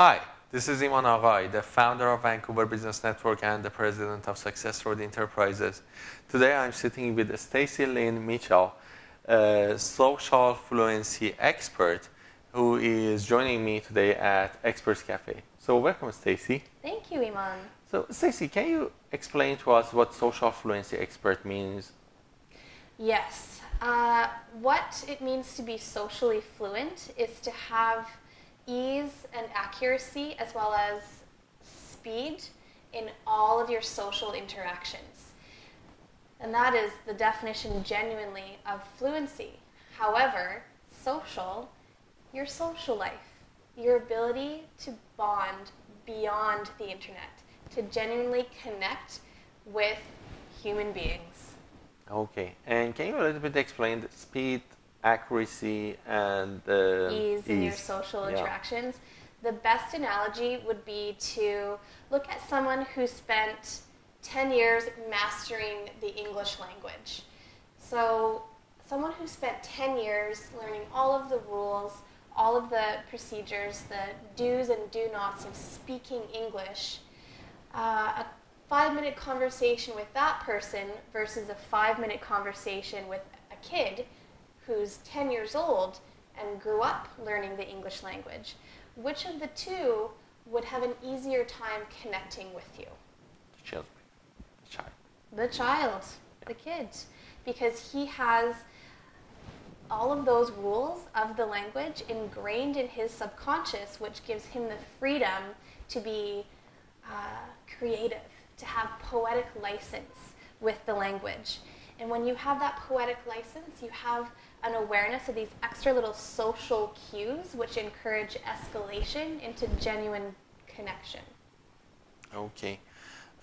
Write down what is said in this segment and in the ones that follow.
Hi, this is Iman Aghay, the founder of Vancouver Business Network and the president of Success Road Enterprises. Today I'm sitting with Stacey Lynn Mitchell, a social fluency expert who is joining me today at Experts Cafe. So welcome, Stacey. Thank you, Iman. So Stacey, can you explain to us what social fluency expert means? Yes. What it means to be socially fluent is to have ease and accuracy as well as speed in all of your social interactions. And that is the definition genuinely of fluency. However, social, your social life, your ability to bond beyond the internet, to genuinely connect with human beings. Okay, and can you a little bit explain the speed, accuracy, and ease in your social interactions? The best analogy would be to look at someone who spent 10 years mastering the English language. So someone who spent 10 years learning all of the rules, all of the procedures, the do's and do nots of speaking English, a 5-minute conversation with that person versus a 5-minute conversation with a kid who's 10 years old and grew up learning the English language, which of the two would have an easier time connecting with you? The child, the kid, because he has all of those rules of the language ingrained in his subconscious, which gives him the freedom to be creative, to have poetic license with the language. And when you have that poetic license, you have an awareness of these extra little social cues which encourage escalation into genuine connection. Okay.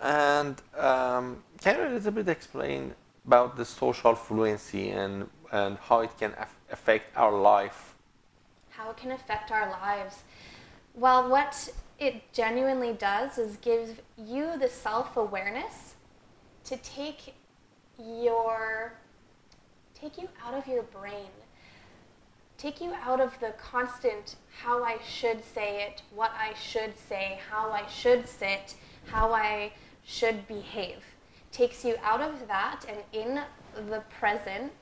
And can you a little bit explain about the social fluency and how it can affect our life? How it can affect our lives? Well, what it genuinely does is give you the self-awareness to take you out of your brain, take you out of the constant how I should say it, what I should say, how I should sit, how I should behave. Takes you out of that and in the presence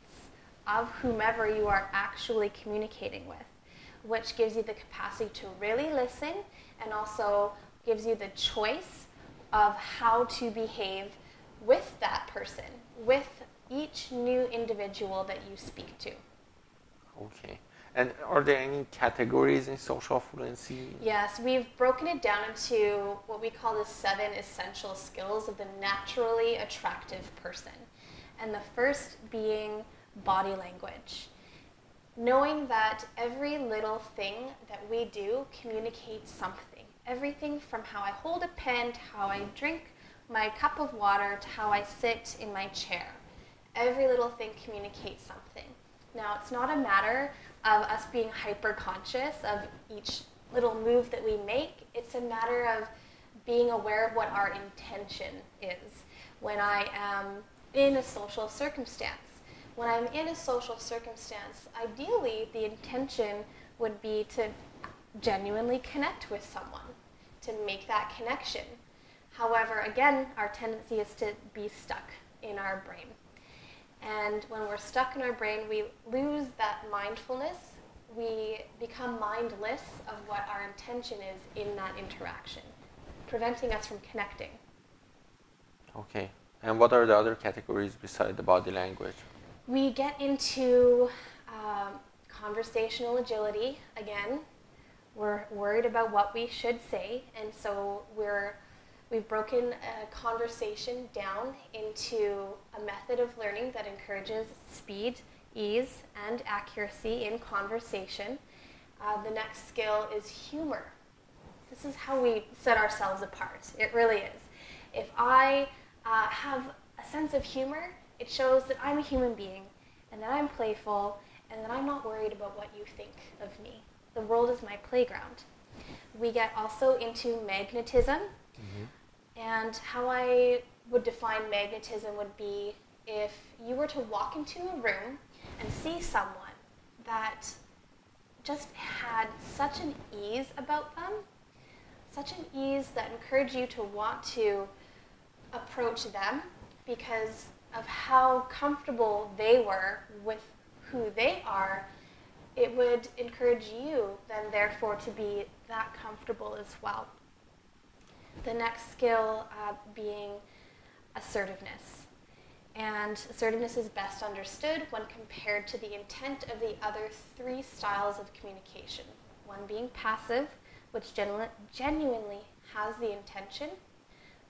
of whomever you are actually communicating with, which gives you the capacity to really listen and also gives you the choice of how to behave with that person, with each new individual that you speak to. Okay. And are there any categories in social fluency? Yes, we've broken it down into what we call the 7 essential skills of the naturally attractive person. And the first being body language. Knowing that every little thing that we do communicates something. Everything from how I hold a pen to how I drink my cup of water to how I sit in my chair. Every little thing communicates something. Now, it's not a matter of us being hyper-conscious of each little move that we make. It's a matter of being aware of what our intention is when I am in a social circumstance. When I'm in a social circumstance, ideally, the intention would be to genuinely connect with someone, to make that connection. However, again, our tendency is to be stuck in our brain. And when we're stuck in our brain, we lose that mindfulness. We become mindless of what our intention is in that interaction, preventing us from connecting. Okay. And what are the other categories beside the body language? We get into conversational agility. Again, we're worried about what we should say, and so we've broken a conversation down into a method of learning that encourages speed, ease, and accuracy in conversation. The next skill is humor. This is how we set ourselves apart. It really is. If I have a sense of humor, it shows that I'm a human being and that I'm playful and that I'm not worried about what you think of me. The world is my playground. We get also into magnetism. Mm-hmm. And how I would define magnetism would be if you were to walk into a room and see someone that just had such an ease about them such an ease that encouraged you to want to approach them because of how comfortable they were with who they are, it would encourage you then therefore to be that comfortable as well. The next skill being assertiveness. And assertiveness is best understood when compared to the intent of the other three styles of communication. One being passive, which genuinely has the intention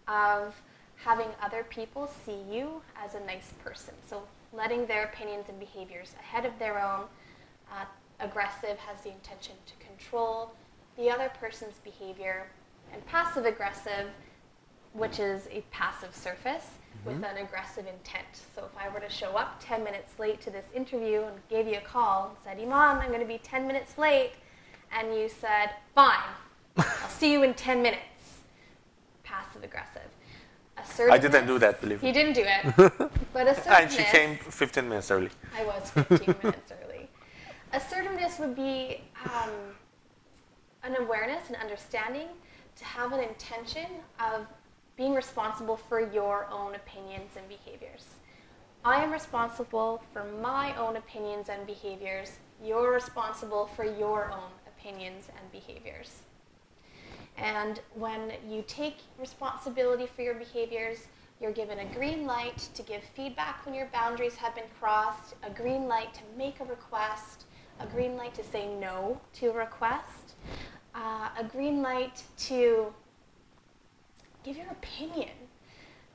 of having other people see you as a nice person. So letting their opinions and behaviors ahead of their own. Aggressive has the intention to control the other person's behavior. And passive aggressive, which is a passive surface with an aggressive intent. So if I were to show up 10 minutes late to this interview and gave you a call and said, Iman, I'm going to be 10 minutes late, and you said, fine, I'll see you in 10 minutes. Passive aggressive. I didn't do that, believe me. You didn't do it. But assertiveness... And she came 15 minutes early. I was 15 minutes early. Assertiveness would be an awareness and understanding to have an intention of being responsible for your own opinions and behaviors. I am responsible for my own opinions and behaviors. You're responsible for your own opinions and behaviors. And when you take responsibility for your behaviors, you're given a green light to give feedback when your boundaries have been crossed, a green light to make a request, a green light to say no to a request, a green light to give your opinion.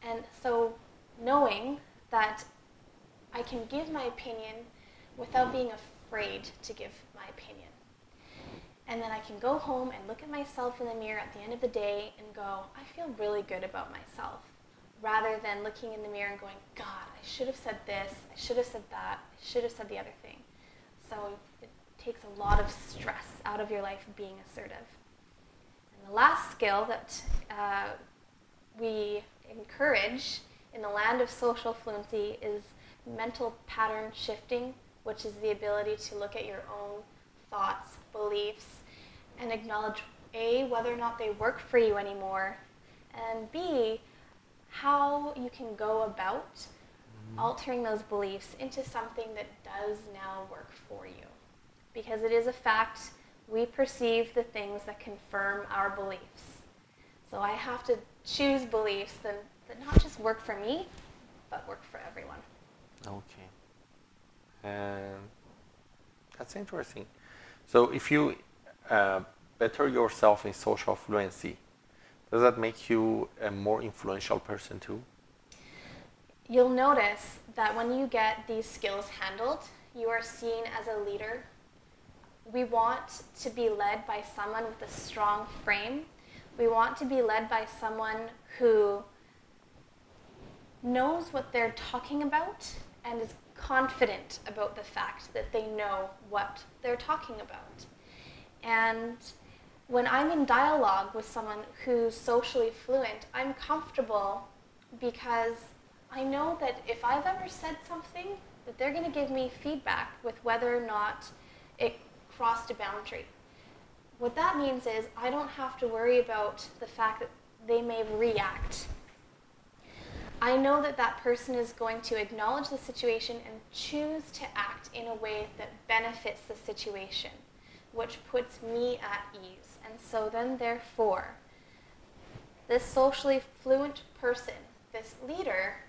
And so knowing that I can give my opinion without being afraid to give my opinion. And then I can go home and look at myself in the mirror at the end of the day and go, I feel really good about myself. Rather than looking in the mirror and going, God, I should have said this, I should have said that, I should have said the other thing. So it takes a lot of stress out of your life being assertive. And the last skill that we encourage in the land of social fluency is mental pattern shifting, which is the ability to look at your own thoughts, beliefs, and acknowledge A, whether or not they work for you anymore, and B, how you can go about altering those beliefs into something that does now work for you. Because it is a fact, we perceive the things that confirm our beliefs. So I have to choose beliefs that not just work for me, but work for everyone. Okay. And that's interesting. So if you better yourself in social fluency, does that make you a more influential person too? You'll notice that when you get these skills handled, you are seen as a leader. We want to be led by someone with a strong frame. We want to be led by someone who knows what they're talking about and is confident about the fact that they know what they're talking about. And when I'm in dialogue with someone who's socially fluent, I'm comfortable because I know that if I've ever said something, that they're going to give me feedback with whether or not it crossed a boundary. What that means is I don't have to worry about the fact that they may react. I know that that person is going to acknowledge the situation and choose to act in a way that benefits the situation, which puts me at ease. And so then, therefore, this socially fluent person, this leader,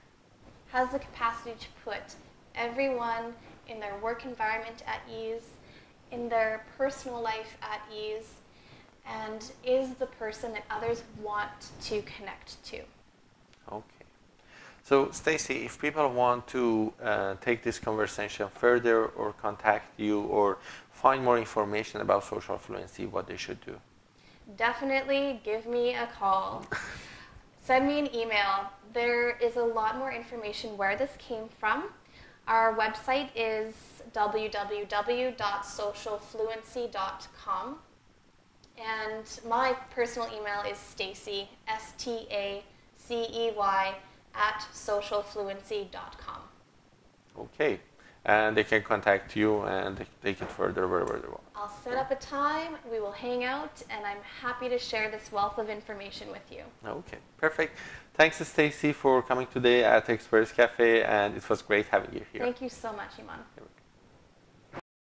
has the capacity to put everyone in their work environment at ease, in their personal life at ease, and is the person that others want to connect to. Okay. So, Stacey, if people want to take this conversation further or contact you or find more information about social fluency, what they should do? Definitely give me a call. Send me an email. There is a lot more information where this came from. Our website is www.socialfluency.com. And my personal email is Stacey, Stacey, @socialfluency.com. Okay. And they can contact you and take it further wherever they want. I'll set up a time, we will hang out, and I'm happy to share this wealth of information with you. Okay, perfect. Thanks, Stacey, for coming today at Express Cafe, and it was great having you here. Thank you so much, Iman.